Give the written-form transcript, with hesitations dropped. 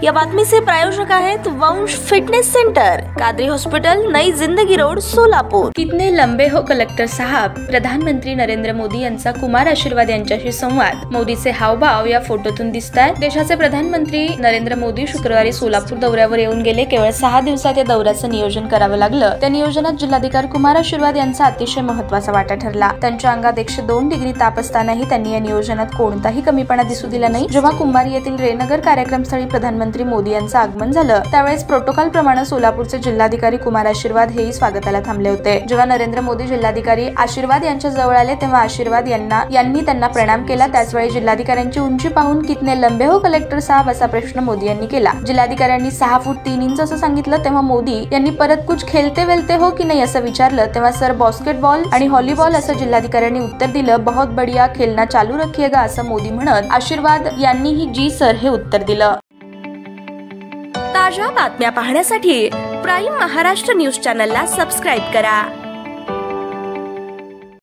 या बातमीचे प्रायोजक आहेत वंश फिटनेस सेंटर, कादरी हॉस्पिटल, नई जिंदगी रोड, सोलापूर। कितने लंबे हो कलेक्टर साहब। प्रधानमंत्री नरेंद्र मोदी यांचा कुमार आशीर्वाद यांच्याशी संवाद। मोदीचे हावभाव या फोटोतून दिसतात। देशाचे प्रधानमंत्री नरेंद्र मोदी शुक्रवारी सोलापूर दौऱ्यावर येऊन गेले। केवळ 6 दिवसात या दौऱ्याचं नियोजन करावं लागलं। त्या नियोजनात जिल्हाधिकारी कुमार आशीर्वाद यांचा अतिशय महत्त्वाचा वाटा ठरला। त्यांच्या अंगात 102 डिग्री ताप असतानाही त्यांनी या नियोजनात कोणताही कमीपणा दिसू दिला नाही। जेव्हा कुंभारी येथील रेनगर कार्यक्रमस्थळी प्रधानमंत्री मोदी यांचं आगमन झालं, त्यावेळेस प्रोटोकॉल प्रमाणे सोलापूरचे जिल्हाधिकारी कुमार आशीर्वाद हेही स्वागताला थांबले होते। जेव्हा नरेंद्र मोदी जिल्हाधिकारी आशीर्वाद यांच्या जवळ आले, तेव्हा आशीर्वाद यांनी त्यांना प्रणाम केला। त्याचवेळी जिल्हाधिकाऱ्यांची उंची पाहून कितने लंबे हो कलेक्टर साहब असा प्रश्न मोदी यांनी केला। जिल्हाधिकाऱ्यांनी 6 फूट 3 इंच असं सांगितलं, तेव्हा मोदी यांनी परत कुछ खेलते वेलते हो की नाही असं विचारलं। तेव्हा सर बास्केटबॉल आणि व्हॉलीबॉल असं जिल्हाधिकाऱ्यांनी उत्तर दिलं। बहुत बढ़िया, खेळना चालू रखिएगा असं मोदी म्हणत आशीर्वाद यांनीही जी सर हे उत्तर दिलं। ताज्या बातम्या पाहण्यासाठी प्राईम महाराष्ट्र न्यूज चॅनलला सबस्क्राईब करा।